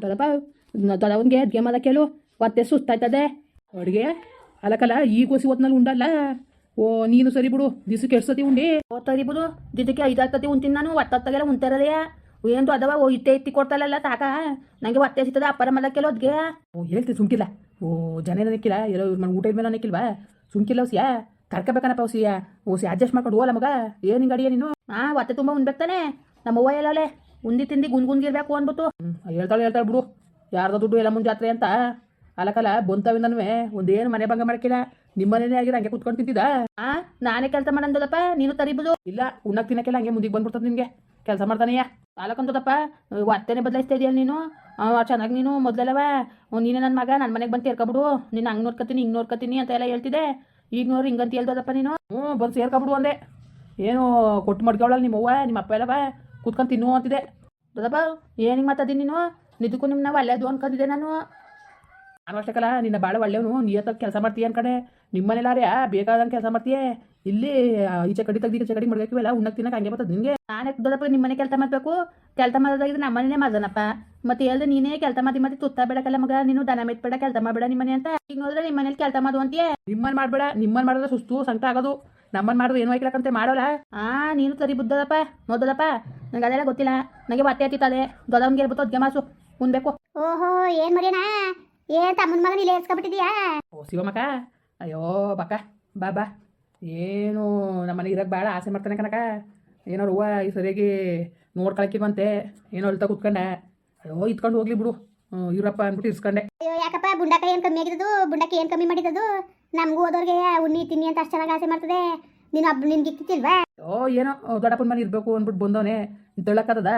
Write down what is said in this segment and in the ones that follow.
ದೊಡ್ಡಪ್ಪ ದೊಡ್ಡವನ್ಗೆ ಅಡ್ಗೆ ಮಾಡಕ್ಕೆ ಕೇಳು ಹೊಟ್ಟೆ ಸುಸ್ತಾಯ್ತದೆ ಅಡುಗೆ ಅಲಕಲ್ಲ ಈಗ ಹೊಸಿ ಹೊತ್ನಲ್ಲಿ ಉಂಡಲ್ಲ. ಓ ನೀನು ಸರಿ ಬಿಡು ದಿಸಕ್ಕೆ ಎಷ್ಟು ಸತಿ ಉಂಡಿ? ಓ ಸರಿ ಬಿಡು ದಿಸಕ್ಕೆ 5-6 ಸತಿ ಉಂತೀನಿ ನಾನು. ಹೊತ್ತೊತ್ತಾಗೆಲ್ಲ ಉಂತಾರದೆಯ ಏನು ಅದವ ಓ ಇತ್ತೆ ಕೊಡ್ತಾರಲ್ಲ ಸಾಕ ನನಗೆ ಹೊಟ್ಟೆ ಸಿಗ್ತದೆ ಅಪ್ಪರ ಮಾಡಕ್ಕೆಲ್ಲ ಅದ್ಗೆ. ಓ ಹೇಳ್ತೀನಿ ಸುಮ್ಕಿಲ್ಲ. ಓ ಜನ ಏನಕ್ಕಿಲ್ಲ ಎಲ್ಲೋ ಊಟ ಇದ್ಮೇಲೆ ಅನ್ನಕ್ಕಿಲ್ವಾ? ಸುಮ್ಕಿಲ್ಲ ಹೊಸಿಯಾ ಕರ್ಕಬೇಕನಪ್ಪ ಹೊಸಿಯಾ ಹೊಸಿ ಅಡ್ಜಸ್ಟ್ ಮಾಡ್ಕೊಂಡು ಹೋಗಲ್ಲ ಮಗ. ಏನು ಹಿಂಗೆ ಅಡಿಯ ನೀನು? ಹೊಟ್ಟೆ ತುಂಬ ಉಣ್ಬೇಕು ತಾನೆ. ನಮ್ಮ ಅವ್ವ ಎಲ್ಲೇ ಉಂಡಿ ತಿಂದು ಗುಂಗಿರ್ಬೇಕು ಅಂದ್ಬಿಟ್ಟು ಹೇಳ್ತಾಳೆ ಬಿಡು. ಯಾರ್ದೋ ದುಡ್ಡು ಎಲ್ಲ ಮುಂದೆ ಜಾತ್ರೆ ಅಂತ ಅಲಕಲ್ಲ ಬಂತವಿಂದನೂ ಒಂದೇನು ಮನೆ ಭಂಗ ಮಾಡ್ಕಿಲ್ಲ. ನಿಮ್ಮನೇನೇ ಆಗಿರ ಹಂಗೆ ಕುತ್ಕೊಂಡು ತಿಂತಿದ್ದ. ನಾನೇ ಕೆಲಸ ಮಾಡಂದದಪ್ಪ ನೀನು ತರಿಬೋದು. ಇಲ್ಲ ಉಣ್ಣಕ್ಕೆ ತಿನ್ನಕ್ಕೆಲ್ಲ ಹಂಗೆ ಮುಂದಿಗೆ ಬಂದ್ಬಿಡ್ತದೆ ನಿನಗೆ ಕೆಲಸ ಮಾಡ್ತಾನೆಯಾ ಅಲಕಂತದಪ್ಪ. ಹೊಟ್ಟೆನೇ ಬದಲಾಯಿಸ್ತಾ ಇದೆಯಲ್ಲ ನೀನು. ಚೆನ್ನಾಗಿ ನೀನು ಮೊದಲೆಲ್ಲವ ನೀನೇ ನನ್ನ ಮಗ ನನ್ನ ಮನೆಗೆ ಬಂದು ಸೇರ್ಕೊಬಿಡು. ನೀನು ಹಂಗೆ ನೋಡ್ಕೊತೀನಿ ಹಿಂಗೆ ನೋಡ್ಕೊತೀನಿ ಅಂತ ಎಲ್ಲ ಹೇಳ್ತಿದ್ದೆ. ಈಗ ನೋಡ್ರಿ ಹಿಂಗಂತ ಹೇಳ್ದದಪ್ಪ ನೀನು. ಬಂದು ಸೇರ್ಕೊಬಿಡು ಅಂದೆ. ಏನು ಕೊಟ್ಟು ಮಡ್ಕೊಳ್ಳಲ್ಲ ನಿಮ್ಮ ಅವ್ವ ನಿಮ್ಮ ಅಪ್ಪ ಎಲ್ಲವ ಕೂತ್ಕೊಂಡು ತಿನ್ನು ಅಂತಿದೆ. ದೊಡ್ಡಪ್ಪ ಏನು ಹಿಂಗೆ ಮಾತಾಡ್ತೀನಿ ನೀನು? ನಿಜಕ್ಕೂ ನಿಮ್ಮನ್ನ ಒಳ್ಳೆಯದು ಅನ್ಕೊಂಡಿದ್ದೆ ನಾನು ಅಷ್ಟಕ್ಕಲ್ಲ. ನಿನ್ನ ಭಾಳ ಒಳ್ಳೆಯವನು ನಿಯತ್ತಾಗಿ ಕೆಲಸ ಮಾಡ್ತೀಯ ಅನ್ಕಡೆ. ನಿಮ್ಮನೇಲಾರ್ಯಾ ಬೇಕಾದಂಗೆ ಕೆಲಸ ಮಾಡ್ತೀಯೇ. ಇಲ್ಲಿ ಈಚೆ ಕಡಿ ತೆಗ್ದು ಈಚೆ ಕಡಿ ಮಡ್ಬೇಕಿವಲ್ಲ ಉಣ್ಣಕ್ಕೆ ತಿನ್ನಕ್ಕೆ ಹಂಗೆ ಬರ್ತದೆ ನಿನಗೆ. ನಾನೇ ದೊಡ್ಡಪ್ಪ ನಿಮ್ಮ ಮನೆ ಕೆಲಸ ಮಾಡಬೇಕು. ಕೆಲಸ ಮಾಡೋದಾಗಿದ್ರೆ ನಮ್ಮ ಮನೇನೇ ಮಾಡ್ದನಪ್ಪ. ಮತ್ತೆ ಹೇಳ್ದೆ ನೀನೇ ಕೆಲಸ ಮಾಡಿ ತುತ್ತಾ ಬೇಡಕಲ್ಲ ಮಗ. ನೀನು ದನ ಮೆತ್ಬೇಡ ಕೆಲಸ ಮಾಡಬೇಡ ನಿಮ್ಮನೆ ಅಂತ. ಈಗ ನೋಡಿದ್ರೆ ನಿಮ್ಮ ಮನೇಲಿ ಕೆಲಸ ಮಾಡು ಅಂತೀಯೇ. ನಿಮ್ಮನ್ನು ಮಾಡಬೇಡ. ನಿಮ್ಮನ್ನು ಮಾಡಿದ್ರೆ ಸುಸ್ತು ಸಂಕಟ ಆಗೋದು. ನಮ್ಮನ್ನು ಮಾಡಿದ್ರೆ ಏನು ಹಾಕಿಲಕ್ಕಂತೆ ಮಾಡೋಲ್ಲ. ನೀನು ಸರಿ ಬುದ್ಧದಪ್ಪ ನೋದದಪ್ಪ. ನನಗೆ ಅದೆಲ್ಲ ಗೊತ್ತಿಲ್ಲ. ನನಗೆ ಹೊಟ್ಟೆ ಹತ್ತಿತ್ತದೆ. ದೊಡ್ಡವನಿಗೆ ಇರ್ಬೋದು ಅದ್ಗೆ ಮಾಸು ಉಣ್ಬೇಕು. ಓಹೋ ಏನು ಮರಿಯಣ್ಣ ಏನು ತಮ್ಮನ ಮಗನ ಇಲ್ಲಿ ಏರ್ಸ್ಕೊಬಿಟ್ಟಿದ್ಯಾ? ಓ ಶಿವಮಕ್ಕ ಅಯ್ಯೋ ಬಕ್ಕ ಬಾ ಬಾ. ಏನು ನಮ್ಮನೆಗೆ ಇರೋಕ್ಕೆ ಭಾಳ ಆಸೆ ಮಾಡ್ತಾನೆ ಕನಕ. ಏನೋ ಹೂವು ಈ ಸರಿಯಾಗಿ ನೋಡ್ಕೊಳಕ್ಕಿಲ್ವಂತೆ. ಏನೋ ಅಳ್ತಾ ಕೂತ್ಕೊಂಡೆ. ಅಯ್ಯೋ ಇತ್ಕೊಂಡು ಹೋಗ್ಲಿ ಬಿಡು ಇವ್ರಪ್ಪ ಅಂದ್ಬಿಟ್ಟು ಇರ್ಸ್ಕೊಂಡೆ. ಅಯ್ಯೋ ಯಾಕಪ್ಪ ಬುಂಡಕ್ಕ ಏನು ಕಮ್ಮಿ ಆಗಿದ್ದು? ಬುಂಡಕ್ಕೆ ಏನು ಕಮ್ಮಿ ಮಾಡಿದ್ದು? ನಮಗೂ ಓದೋರಿಗೆ ಉಣ್ಣಿ ತಿನ್ನಿ ಅಂತ ಅಷ್ಟು ಚೆನ್ನಾಗಿ ಆಸೆ ಮಾಡ್ತದೆ. ನೀನು ಹಬ್ಬ ನಿನ್ಗೆ ಇಕ್ತಿಲ್ವಾ? ಓ ಏನೋ ದೊಡ್ಡಪ್ಪನ ಮನೆ ಇರಬೇಕು ಅಂದ್ಬಿಟ್ಟು ಬಂದವನೇ ತೊಳಕತ್ತದ.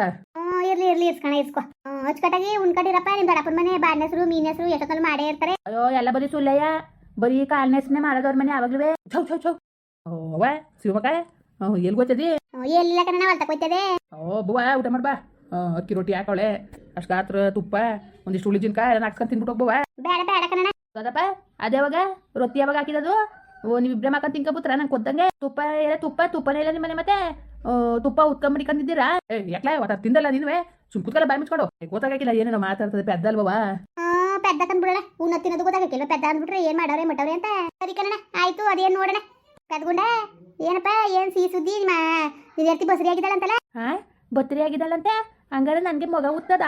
ಇರ್ಲಿ ಇರ್ಸ್ಕಣ ಇರ್ಸ್ಕೊ ಅಚ್ಚುಕಟ್ಟಾಗಿ ಉಣ್ಕೊಂಡಿರಪ್ಪ. ನಿಮ್ಮ ದೊಡ್ಡಪ್ಪನ ಮನೆ ಬಾಡ್ನೆಸ್ರು ಮೀನೆಸ್ರು ಎಷ್ಟೊತ್ತಲ್ಲಿ ಮಾಡೇ ಇರ್ತಾರೆ. ಅಯ್ಯೋ ಎಲ್ಲ ಬರೀ ಸುಳ್ಳಯ್ಯ. ಬರೀ ಕಾಲ್ನೆಸ್ನೇ ಮಾಡೋದವ್ರ ಮನೆ ಯಾವಾಗ್ಲೂ. ಛೌ ಅವ್ವ ಶಿವಮಕ್ಕ ಎಲ್ಲಿ ಗೊತ್ತದಿ? ಎಲ್ಲಿಲ್ಲ ಕಣ ನಾವು ಅಲ್ತಕ್ಕೆ ಹೋಯ್ತದೆ. ಓ ಬುವ ಊಟ ಮಾಡ್ಬಾ. ಅಕ್ಕಿ ರೊಟ್ಟಿ ಹಾಕವಳೆ ಅಷ್ಟು ಗಾತ್ರ ತುಪ್ಪ ಒಂದಿಷ್ಟು ಉಳಿಜಿನ್ಕಾಯಿ ಎಲ್ಲ ಹಾಕ್ಸ್ಕೊಂಡು ತಿನ್ಬಿಟ್ಟು ಹೋಗ್ಬವ. ಬೇಡ ಬೇಡ ಕಣ ದೊಡ್ಡಪ್ಪ. ಅದೇವಾಗ ರೊಟ್ಟಿ ಯಾವಾಗ ಹಾಕಿದದು? ಓ ನೀವಿಬ್ರೆ ಮಾಕಂತ ತಿನ್ಕೊಬುತ್ರ ನಂಗೆ ಕೊದ್ದಂಗೆ. ತುಪ್ಪನೇ ಇಲ್ಲ ನಿಮ್ಮನೆ ಮತ್ತೆ ತುಪ್ಪ ಉತ್ಕೊಂಬಿಡಿಕೊಂಡಿದ್ದೀರಾ? ಯಾಕಲ ಒತ್ತ ತಿಂದಲ್ಲ ನೀನುವೆ ಸುಮ್ಕುತ್ಕಲ್ಲ ಬಾಯಿ ಮುಚ್ಕೊಂಡು. ಗೊತ್ತಾಗಿಲ್ಲ ಏನೇನೋ ಮಾತಾಡ್ತದೆ ಪೆದ್ದ ಅಲ್ವವಾ? ಪೆದ್ದ ಕಂದ್ಬಿಡೋಣ. ಉಣ್ಣ ತಿನ್ನೋದು ಗೊತ್ತಾಗಕ್ಕಿಲ್ಲ. ಪೆದ್ದ ಅಂದ್ಬಿಟ್ರೆ ಏನ್ ಮಾಡವ್ರೆ ಮಟ್ಟವ್ರೆ ಅಂತ. ಸರಿ ಕಣ ಆಯ್ತು ಅದೇನು ನೋಡೋಣ. ಕದ್ಗುಂಡ ಏನಪ್ಪ ಏನು ಸಿಹಿ ಸುದ್ದಿ? ನಿಮ್ಮ ಎರ್ತಿ ಬಸರಿ ಆಗಿದ್ದಾಳಂತಲ್ಲ? ಬತ್ರಿ ಆಗಿದ್ದಾಳಂತೆ. ಹಂಗಾರೆ ನನಗೆ ಮಗ ಹುಟ್ಟದ?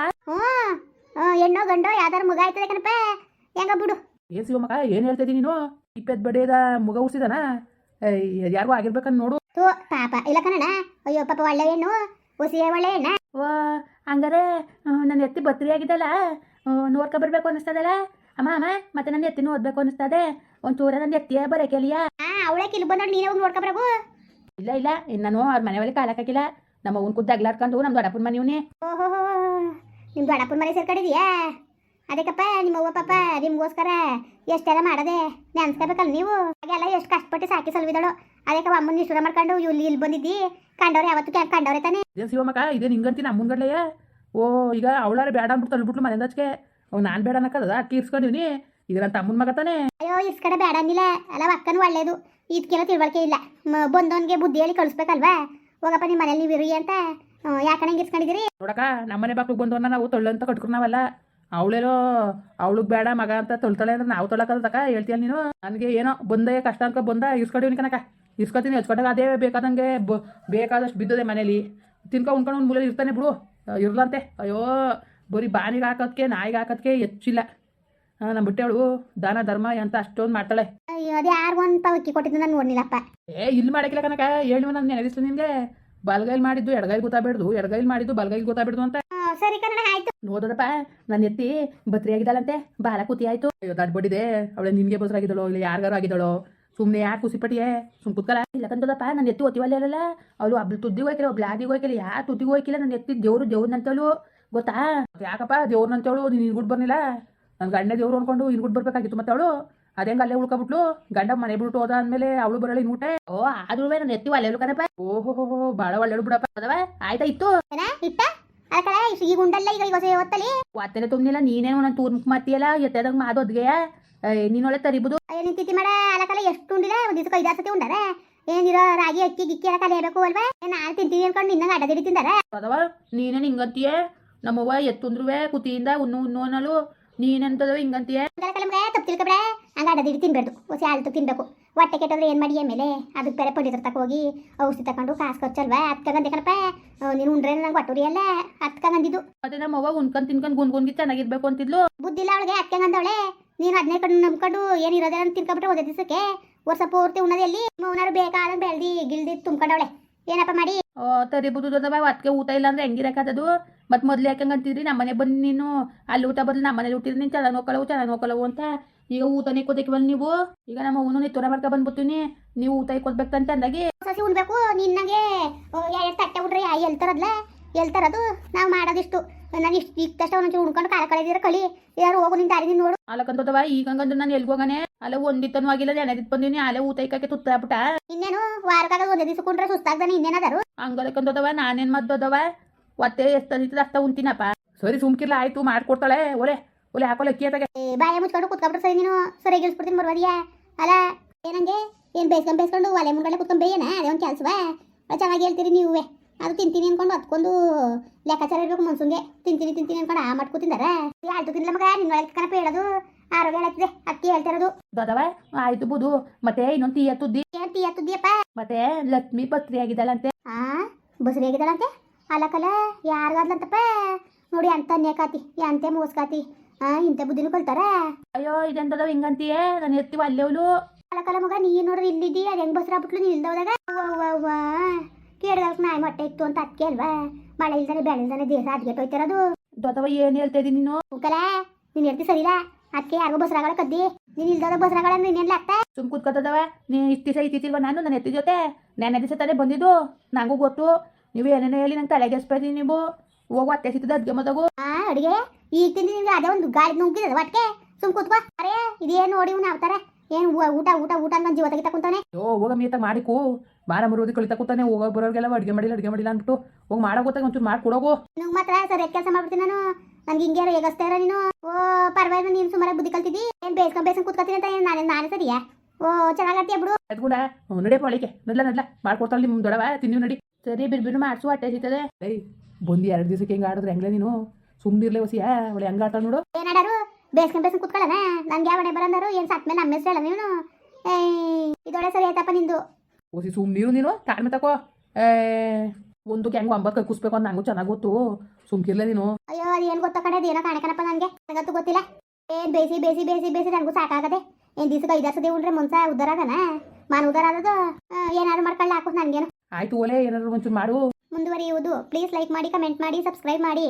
ಹೆಣ್ಣೋ ಗಂಡೋ ಯಾವ್ದಾರು ಮಗ ಆಯ್ತದೆ ಕಣಪ್ಪ. ಹೆಂಗ ಬಿಡು. ಏನ್ ಶಿವಮಕ್ಕ ಏನು ಹೇಳ್ತಿದ್ದೀನಿ ನೀನು? ಇಪ್ಪತ್ತು ಬಡಿಯದ ಮಗ ಹುಡ್ಸಿದಾನ? ಯಾರಿಗೂ ಆಗಿರ್ಬೇಕಂತ ನೋಡು. ಪಾಪ ಇಲ್ಲ ಕಣ. ಅಯ್ಯೋ ಪಾಪ ಒಳ್ಳೆ ಹೆಣ್ಣು ಹೊಸಿಯ ಒಳ್ಳೆ ಹೆಣ್ಣ. ಓ ಹಂಗಾರೆ ನನ್ನ ಎತ್ತಿ ಬತ್ರಿ ಆಗಿದ್ದಲ್ಲ ನೋಡ್ಕೊ ಬರ್ಬೇಕು ಅನ್ನಿಸ್ತದಲ್ಲ. ಅಮ್ಮ ಮತ್ತೆ ನನ್ನ ಎತ್ತಿನೂ ಓದ್ಬೇಕು ಅನ್ನಿಸ್ತದೆ. ಒಂಚೂರ ನನ್ನ ಎತ್ತಿಯ ಬರೋಕೆಲಿಯ ಅವಳೆ ಕಿಲ್ ಬಂದೋಡು ನೀನೇ ಹೋಗಿ ನೋಡ್ಕೊಬರಗು. ಇಲ್ಲ ನಾನು ಅವ್ರ ಮನೆ ಒಳಗೆ ಕಾಲಕ್ಕಾಗಿಲ್ಲ. ನಮ್ಮ ಅವ್ನ ಕುದ್ದು ಅಗ್ಲಾಡ್ಕೊಂಡು ನಮ್ಮ ದೊಡ್ಡಪ್ಪನ ಮನೆಯವನೇ. ಓಹೋ ನಿಮ್ಮ ದೊಡ್ಡಪ್ಪನ ಮನೆ ಸೇರ್ಕೊಂಡಿದ್ಯಾ? ಅದಕ್ಕಪ್ಪ ನಿಮ್ಮ ಅವ್ವ ಪಾಪ ನಿಮ್ಗೋಸ್ಕರ ಎಷ್ಟೆಲ್ಲ ಮಾಡದೆ ನೆನ್ಸ್ಕೋಬೇಕಲ್ಲ ನೀವು. ಹಾಗೆಲ್ಲ ಎಷ್ಟು ಕಷ್ಟಪಟ್ಟು ಸಾಕಿ ಸಲ್ವಿದಳು. ಅದಕ್ಕೆ ಅಮ್ಮನ ನಿಷ್ಠುರ ಮಾಡ್ಕೊಂಡು ಇಲ್ಲಿ ಬಂದಿದ್ದಿ. ಕಂಡವ್ರೆ ಯಾವತ್ತು ಕಂಡವ್ರೆ ತಾನೆ. ಇದೇನು ಶಿವಮಕ್ಕ ಇದೇನು ಹಿಂಗಂತೀನಿ ಅಮ್ಮನ್ಗಡ್ಲೆಯ? ಓ ಈಗ ಅವಳಾರೆ ಬೇಡ ಅಂದ್ಬಿಟ್ಟು ತಳ್ಬಿಟ್ಲು ಮನೆಯಿಂದ ಹಚ್ಕೆ. ನಾನು ಬೇಡ ಅನ್ನಕ್ಕದ ಅಕ್ಕಿ ಇರ್ಸ್ಕೊಂಡಿವ್ನಿ. ಈಗ ನನ್ನ ತಮ್ಮನ ಮಗ ತಾನೆ. ಅಯ್ಯೋ ಇಸ್ಕಡೆ ಬೇಡ ಅಂದಿಲ್ಲ ಅಲ್ಲ. ಅಕ್ಕನೂ ಒಳ್ಳೇದು. ಇದಕ್ಕೆಲ್ಲ ತಿಳುವಳಿಕೆ ಇಲ್ಲ. ಬಂದವನಿಗೆ ಬುದ್ಧಿ ಹೇಳಿ ಕಳಿಸ್ಬೇಕಲ್ವಾ? ಹೋಗಪ್ಪ ನಿಮ್ಮ ಮನೇಲಿ ನೀವು ಇರಿ ಅಂತ ಯಾಕಂಗೆ ಇರ್ಸ್ಕೊಂಡಿದ್ದೀರಿ? ನೋಡಕ್ಕ ನಮ್ಮನೆ ಬಾಕ್ಲಿಗೆ ಬಂದವನ್ನ ನಾವು ತೊಳ್ಳು ಅಂತ ಕಟ್ಕೊಂಡು ನಾವಲ್ಲ. ಅವಳೇನೋ ಅವಳಿಗೆ ಬೇಡ ಮಗ ಅಂತ ತೊಳ್ತಾಳೆ ಅಂದ್ರೆ ನಾವು ತೊಳಕಲ್ದಕ್ಕ ಹೇಳ್ತೀಯಲ್ಲ ನೀನು. ನನಗೆ ಏನೋ ಬಂದೇ ಕಷ್ಟ ಅನ್ಕೊ ಬಂದ ಇಸ್ಕೊಂಡಿವ್ನಿ ಕನಕ. ಇಸ್ಕೊತೀನಿ ಹಚ್ಕೊಂಡಾಗ ಅದೇ ಬೇಕಾದಂಗೆ ಬೇಕಾದಷ್ಟು ಬಿದ್ದದೆ ಮನೇಲಿ. ತಿನ್ಕೊ ಉಣ್ಕೊಂಡು ಒಂದು ಮೂಲೆಯಲ್ಲಿ ಇರ್ತಾನೆ ಬಿಡು ಇರ್ಲಂತೆ. ಅಯ್ಯೋ ಬರೀ ಬಾನಿಗೆ ಹಾಕೋದಕ್ಕೆ ನಾಯಿಗೆ ಹಾಕೋದಕ್ಕೆ ಹೆಚ್ಚಿಲ್ಲ. ನಮ್ಮ ಬಿಟ್ಟೆವಳು ದಾನ ಧರ್ಮ ಅಂತ ಅಷ್ಟೊಂದು ಮಾಡ್ತಾಳೆ. ಅದು ಯಾರಿಗೂ ಒಂದು ಪವಕ್ಕಿ ಕೊಟ್ಟಿದ್ದು ನಾನು ನೋಡ್ನಿಲ್ಲಪ್ಪ. ಇಲ್ಲಿ ಮಾಡಕ್ಕಿಲ್ಲ ಕನಕ. ಹೇಳಿ ನಾನು ನೆನಪಿಸ್ಲಿ ನಿನಗೆ. ಬಲ್ಗೈಲಿ ಮಾಡಿದ್ದು ಎಡಗೈಲಿ ಗೊತ್ತಾಗ್ಬಿಡ್ದು, ಎಡಗೈಲಿ ಮಾಡಿದ್ದು ಬಲ್ಗೈಲಿ ಗೊತ್ತಾಗ್ಬಿಡ್ದು ಅಂತ. ಸರಿ ಕನ್ನಡ ಆಯ್ತು. ನೋದದಪ್ಪ ನನ್ನ ಎತ್ತಿ ಬತ್ರಿ ಆಗಿದ್ದಾಳಂತೆ. ಬಾಲ ಕೂತಿ ಆಯ್ತು. ಅಯ್ಯೋ ದಡ್ಬಡಿದೆ ಅವಳೆ. ನಿನ್ಗೆ ಬಸ್ರಾಗಿದ್ದಳೋ ಇಲ್ಲ ಯಾರಿಗಾರು ಆಗಿದ್ದಳೋ? ಸುಮ್ಮನೆ ಯಾಕೆ ಖುಷಿಪಟ್ಟಿಯೇ? ಸುಮ್ ಕುತ್ಕಲ್ಲ. ಇಲ್ಲ ಕಂದದಪ್ಪ ನನ್ನ ಎತ್ತಿ ಒತ್ತಿವಲ್ಲ. ಅವಳು ಒಬ್ಳು ತುದ್ದಿಗೆ ಹೋಯ್ಕಿಲ್ಲ, ಒಬ್ಳು ಆದಿಗೆ ಹೋಯ್ಕಿಲ್ಲ, ಯಾರು ತುದ್ದಿಗೆ ಹೋಯ್ಕಿಲ್ಲ. ನನ್ನ ಎತ್ತಿ ದೇವ್ರನ್ನಂತೇಳು ಗೊತ್ತಾ? ಯಾಕಪ್ಪ ದೇವ್ರನ್ನಂತೇಳು ನೀನು ಇನ್ಗುಟ್ಟು ಬರ್ನಿಲ್ಲ? ನನ್ನ ಗಂಡ ದೇವ್ರು ಅನ್ಕೊಂಡು ಇನ್ಗುಟ್ಟು ಬರ್ಬೇಕಾಗಿತ್ತು. ಮತ್ತೆ ಅವಳು ಅದೇಂಗೆ ಅಲ್ಲೇ ಉಳ್ಕೊಬಿಟ್ಲು. ಗಂಡ ಮನೆ ಬಿಟ್ಟು ಹೋದ ಅಂದಮೇಲೆ ಅವಳು ಬರಲ್ಲ ಇನ್ಗುಟ್ಟೆ. ಓ ಆದ್ರೂ ನನ್ನ ಎತ್ತಿ ಒಳ್ಳೆಯಳು ಕಣಪ್ಪ. ಓಹೋ ಭಾಳ ಒಳ್ಳೆಯಳು ಬಿಡಪ್ಪ. ಅದವ ಆಯ್ತಾ ಇತ್ತು ಇಟ್ಟ ಅದಕ್ಕೆ ಈಗ ಉಂಡಲ್ಲ. ಈಗ ಹೊತ್ತಲ್ಲಿ ಒತ್ತಲೆ ತುಂಬಿಲ್ಲ. ನೀನೇನು ನನ್ನ ತೂರ್ ಮುಖ ಮಾತಿಯಲ್ಲ ಎತ್ತದಂಗೆ ಮಾದೋದ್ಗೆಯ ನೀನೊಳ್ಳೆ ತರಿಬೋದು. ನೀನು ತಿಥಿ ಮಾಡ ಅಲಕಲ್ಲ ಎಷ್ಟು ಉಂಡಿಲ್ಲ. ಒಂದು ದಿವಸ 5-6 ಸತಿ ಉಂಡಾರ. ಏನಿರೋ ರಾಗಿ ಅಕ್ಕಿ ಗಿಕ್ಕಿ ಎಲ್ಲ ಕಲಿಯಬೇಕು ಅಲ್ವಾ? ನಾನು ತಿಂತೀನಿ ಅನ್ಕೊಂಡು ನಿನ್ನ ಅಡ್ಡದಿಡಿ ತಿಂದಾರ. ಅದವ ನೀನೇನು ಹಿಂಗಂತೀಯೇ? ನಮ್ಮವ್ವ ಎತ್ತುಂದ್ರುವೆ ಕುತಿಯಿಂದ ಉಣ್ಣು ಅನ್ನಲು ನೀನೆಂತದವ ಹಿಂಗಂತೀಯ ತಪ್ಪು ತಿಳ್ಕೊಬೇಡ. ಹಂಗೆ ಅಡ್ಡದಿಡಿ ತಿನ್ಬೇಡ್ದು, ಹೊಸ ಹಾಲು ತಿನ್ಬೇಕು. ಹೊಟ್ಟೆ ಕೆಟ್ಟೋದ್ರೆ ಏನು ಮಾಡಿ ಆಮೇಲೆ ಅದಕ್ಕೆ ಬೇರೆ ಪಂಡಿತರ ತಕ ಹೋಗಿ ಔಷಧಿ ತಗೊಂಡು ಕಾಸು ಖರ್ಚಲ್ವಾ ಹತ್ಕಂದೆ ಕಣಪ್ಪ. ನೀನು ಉಂಡ್ರೆ ನಂಗೆ ಹೊಟ್ಟುರಿ ಎಲ್ಲ ಹತ್ಕಂದಿದ್ದು. ಮತ್ತೆ ನಮ್ಮವ್ವ ಉಣ್ಕೊಂಡ್ ತಿನ್ಕೊಂಡ್ ಗುನ್ಗುನ್ಗಿ ಚೆನ್ನಾಗಿರ್ಬೇಕು ಅಂತಿದ್ಲು. ಬುದ್ಧಿಲ್ಲ ಅವಳಿಗೆ ಹತ್ಕಂದವಳೆ. ನೀನು ಅದನ್ನೇ ಕಣ್ಣು ನಂಬ್ಕೊಂಡು ಏನು ಇರೋದೇ ತಿನ್ಕೊಬಿಟ್ರೆ ಒಂದೇ ದಿವಸಕ್ಕೆ ವರ್ಷ ಪೂರ್ತಿ ಉಣ್ಣದೆ ಎಲ್ಲಿ ಮೌನಾರು ಬೇಕಾದಂಗೆ ಬೆಳ್ದಿ ಗಿಲ್ದಿ ತುಂಬ್ಕೊಂಡವಳೆ. ಏನಪ್ಪ ಮಾಡಿ ತರಿಬುದು ದೊಡ್ಡವ ಅದಕ್ಕೆ ಊಟ ಇಲ್ಲ ಅಂದ್ರೆ ಹೆಂಗಿರಕ್ಕದು. ಮತ್ತೆ ಮೊದ್ಲು ಯಾಕಂಗಂತಿದ್ರಿ ನಮ್ಮನೆ ಬಂದು ನೀನು ಅಲ್ಲಿ ಊಟ ಬದಲು ನಮ್ಮನೇಲಿ ಊಟಿದ್ರೆ ನೀನು ಚೆನ್ನಾಗಿ ನೋಡ್ಕೊಳ್ಳವು ಅಂತ. ಈಗ ಊಟನೇ ಕೊದ್ದಕ್ಕೆ ಬಂದು ನೀವು ಈಗ ನಮ್ಮ ಅವನು ನಿತ್ತೂರ ಮಾಡ್ಕೊ ಬಂದ್ಬಿಡ್ತೀನಿ. ನೀವು ಊಟ ಕೊಡ್ಬೇಕಂತ ಅಂದಾಗಿ ಸಸಿ ಉಣ್ಬೇಕು. ನಿನ್ನಗೆ ಎರಡು ತಟ್ಟೆ ಉಡ್ರೆ ಎಲ್ತರದು ನಾವು ಮಾಡೋದಿಷ್ಟು. ನಾನು ಇಷ್ಟಷ್ಟ ಒಂದೊಂಚು ಉಣ್ಕೊಂಡು ಕಾಲ ಕಳೆದಿರ ಕಳಿ ಯಾರು ಹೋಗು ನಿಂತ ದಾರಿ ನೋಡು ಅಲ್ಲಕ್ಕಂತದವ. ಈಗ ಹಂಗಂದ್ರೆ ನಾನು ಎಲ್ಗೋಗನೆ ಅಲ್ಲ ಒಂದಿತ್ತನೂ ಆಗಿಲ್ಲ ನೆನೆದಿತ್ತು ಬಂದಿನಿ ಅಲ್ಲೇ ಊಟ ಇಕ್ಕಕ್ಕೆ ತುತ್ತಾಬಿಟ್ಟ. ಇನ್ನೇನು ವಾರಕ್ಕಾಗ ಒಂದೇ ದಿವಸ ಕೊಂಡ್ರೆ ಸುಸ್ತಾಗ್ದಾನೆ ಇನ್ನೇನಾದರು ಹಂಗಲಕ್ಕಂತದವ. ನಾನೇನ್ ಮದ್ದದವ ಒತ್ತೆ ಎಷ್ಟದಿತ್ತು ಅಷ್ಟ ಉಂತಿನಪ್ಪ. ಸರಿ ಸುಮ್ಕಿರ್ಲ ಆಯ್ತು ಮಾಡ್ಕೊಡ್ತಾಳೆ. ಒಲೆ ಹಾಕೋಲೆ ಅಕ್ಕಿ ಅತ್ತಾಗೆ ಬಾಯ ಮುಚ್ಕೊಂಡು ಕುತ್ಕೊಬಿಟ್ರೆ ಸರಿ. ನೀನು ಸರಿಯಾಗಿ ಇಳಿಸ್ಬಿಡ್ತೀನಿ ಬರುವದಿಯಾ ಅಲ್ಲ ಏನಂಗೆ ಏನು ಬೇಯಿಸ್ಕೊಂಡು ಒಲೆ ಮುಂಗಡೆ ಕುತ್ಕೊಂಡು ಬೇಯನ ಅದೇ ಒಂದು ಕೆಲಸವಾ. ಚೆನ್ನಾಗಿ ಹೇಳ್ತೀರಿ ನೀವೇ. ಅದು ತಿಂತೀನಿ ಅನ್ಕೊಂಡು ಹತ್ಕೊಂಡು ಲೆಕ್ಕಾಚಾರ ಇರ್ಬೇಕು ಮನ್ಸೂನ್ಗೆ. ತಿಂತೀನಿ ಅನ್ಕೊಂಡು ಆ ಮಟ್ಕು ತಿಂದಾರ ಆಯ್ತು ತಿನ್ಲ ಮಗ. ನಿನ್ನ ಕಣಪ್ಪ ಹೇಳೋದು ಆರೋಗ್ಯ ಹೇಳತ್ತಿದೆ ಅಕ್ಕಿ ಹೇಳ್ತಿರೋದು ದೊಡ್ಡವ. ಆಯ್ತು ಬುದು. ಮತ್ತೆ ಇನ್ನೊಂದು ಟೀ ಎತ್ತುದ್ದಿ. ಏನು ಟೀ ಹತ್ತಿದ್ಯಪ್ಪ. ಮತ್ತೆ ಲಕ್ಷ್ಮಿ ಪತ್ರಿ ಆಗಿದ್ದಾಳಂತೆ. ಬಸ್ರಿ ಆಗಿದ್ದಾಳಂತೆ. ಅಲ್ಲಕಲ್ಲ ಯಾರಿಗಾದ್ಲಂತಪ್ಪ ನೋಡಿ ಅಂತ ನೇಕಾತಿ ಅಂತೆ ಮೋಸ್ಕಾತಿ ಇಂಥ ಬುದ್ಧಿನೂ ಕಲ್ತಾರ. ಅಯ್ಯೋ ಇದೆಂತದವ ಹಿಂಗಂತೀಯ ನಾನು ಎತ್ತೀವ ಅಲ್ಲೇವಳು. ಅಲ್ಲಕಲ್ಲ ಮಗ ನೀ ನೋಡ್ರಿ ಇಲ್ಲಿದ್ದಿ ಅದು ಹೆಂಗ್ ಬಸ್ರಾಗ್ಬಿಟ್ಲು ನೀ ಇಲ್ದೋದಾಗ ಕೇಳಿದಲ್ಕ ನಾಯಿ ಮೊಟ್ಟೆ ಇತ್ತು ಅಂತ ಅದಕ್ಕೆ ಅಲ್ವಾ. ಮಳೆ ಇಲ್ದಾನೆ ಬೆಳೆ ಇಲ್ದಾನೆ ದೇಶ ಅದ್ಗೆಟ್ಟೋಯ್ತಿರೋದು. ದೊಡ್ಡವ ಏನ್ ಹೇಳ್ತಾ ಇದೀನಿ ನೀನು. ಉಕ್ಕಲ ನೀನ್ ಹೇಳ್ತಿ ಸರಿಲ್ಲ. ಅದಕ್ಕೆ ಯಾರಿಗೂ ಬಸ್ರಾಗಳ ಕದ್ದಿ ನೀನ್ ಇಲ್ದೋದ ಬಸ್ರಾಗಳ ಇನ್ನೇನ್ಲ ಆಗ್ತಾ ಸುಮ್ ಕೂತ್ಕೊತದವ. ನೀ ಇಷ್ಟು ದಿವಸ ಇತ್ತಿಲ್ವ ನಾನು ನನ್ನ ಎತ್ತಿ ಜೊತೆ ನೆನ್ನೆ ದಿವಸ ತಾನೇ ಬಂದಿದ್ದು. ನಂಗೂ ಗೊತ್ತು ನೀವು ಏನೇನೋ ಹೇಳಿ ನಂಗೆ ತಲೆಗೆಸ್ಬೇಡಿ. ನೀವು ಹೋಗು ಅತ್ತೆ ಸಿಗ್ತದೆ ಅದ್ಗೆ ಮದಗು ಅಡುಗೆ ಈಗ ತಿಂದು ನಿಮ್ಗೆ ಅದೇ ಒಂದು ಗಾಳಿ ನುಗ್ಗಿದ ಒಟ್ಟಿಗೆ ಸುಮ್ ಕೂತ್ಕೋ. ಅರೇ ಇದೇನು ನೋಡಿ ಇವ್ನು ಅವತಾರ ಏನು ಊಟ ಅಂತ ಜೀವ ತೆಗಿತಾ ಕುಂತಾನೆ. ಹೋಗ ಮೀತ ಮಾಡಿಕು ಮಾರ ಮರುದಿ ಕಳಿತಾ ಕೂತಾನೆ. ಹೋಗೋ ಬರೋರ್ಗೆಲ್ಲ ಅಡುಗೆ ಮಾಡಿಲ್ಲ ಅಂದ್ಬಿಟ್ಟು ಹೋಗಿ ಮಾಡೋ ಗೊತ್ತಾಗ ಒಂಚೂರು ಮಾಡ್ಕೊಡೋಗು. ನಿಮ್ಗೆ ಮಾತ್ರ ಸರಿಯಾಗಿ ಕೆಲಸ ಮಾಡ್ಬಿಡ್ತೀನಿ ನಾನು. ನನ್ಗೆ ಹಿಂಗೆ ಹೇಗಸ್ತಾ ಇರೋ ನೀನು. ಓ ಪರವಾಗಿಲ್ಲ ನೀನು ಸುಮಾರಾಗಿ ಬುದ್ಧಿ ಕಲ್ತಿದ್ದಿ. ಏನು ಬೇಯಿಸ್ಕೊಂಡು ಕೂತ್ಕೊತೀನಿ ಅಂತ ಏನು ನಾನೇ ಸರಿಯಾ. ಓ ಚೆನ್ನಾಗತ್ತೀಯ ಬಿಡು. ಅದ್ಕೂಡ ನಡಿಯಪ್ಪ ಒಳಗೆ ನಡ್ಲ ಮಾಡ್ಕೊಡ್ತಾಳೆ ನಿಮ್ಮ ದೊಡವ ತಿನ್ನಿವು ನಡಿ. ಸರಿ ಬಿರ್ಬಿರು ಮಾಡಿಸು ಹೊಟ್ಟೆ ಸಿಗ್ತದೆ. ಬಂದು 2 ದಿವಸಕ್ಕೆ ಹೆಂಗೆ ಆಡಿದ್ರೆ ಹೆಂಗ್ಲೆ ನೀನು ಸುಮ್ಮನಿರ್ಲೆ ಹೊಸಿಯ ಅವಳು ಹೆಂಗೆ ಆಟ ನೋಡು. ಏನಾಡಾರು ಬೇಸ್ಕೊಂಡು ಕೂತ್ಕೊಳ್ಳೋಣ. ನನ್ಗೆ ಯಾವ ಬರಂದಾರು ಏನು ಸತ್ ಮೇಲೆ ನಮ್ಮ ಹೆಸರು ಹೇಳ ನೀನು. ಇದೊಳೆ ಸರಿ ಆಯ್ತಪ್ಪ ನಿಂದು. ಹೊಸಿ ಸುಮ್ಮನಿರು ನೀನು ತಾಳ್ಮೆ ತಕೋ. ಒಂದಕ್ಕೆ ಹೆಂಗೆ 9 ಕುಸ್ಬೇಕು ಅಂತ ನಂಗೂ ಚೆನ್ನಾಗಿ ಗೊತ್ತು. ಸುಮ್ಕಿರ್ಲೆ ನೀನು. ಅಯ್ಯೋ ಅದೇನು ಗೊತ್ತ ಕಡೆ ಅದೇನೋ ಕಾಣಕನಪ್ಪ ನನಗೆ ನನಗಂತೂ ಗೊತ್ತಿಲ್ಲ. ಏನು ಬೇಯಿಸಿ ನನಗೂ ಸಾಕಾಗದೆ. ಏನು ದಿವಸಕ್ಕೆ 5 ಸತಿ ಉಂಡ್ರೆ ಮುನ್ಸ ಉದ್ದಾರ ಆಗನ ಮಾನು ಉದ್ದಾರ ಆದದು. ಏನಾದ್ರು ಮಾಡ್ಕೊಳ್ಳ ಹಾಕು ನನಗೇನು. ಆಯ್ತು ಓಲೆ ಏನಾದ್ರು ಒಂಚೂರು ಮಾಡು. ಮುಂದುವರಿಯುವುದು. ಪ್ಲೀಸ್ ಲೈಕ್ ಮಾಡಿ, ಕಮೆಂಟ್ ಮಾಡಿ, ಸಬ್ಸ್ಕ್ರೈಬ್ ಮಾಡಿ.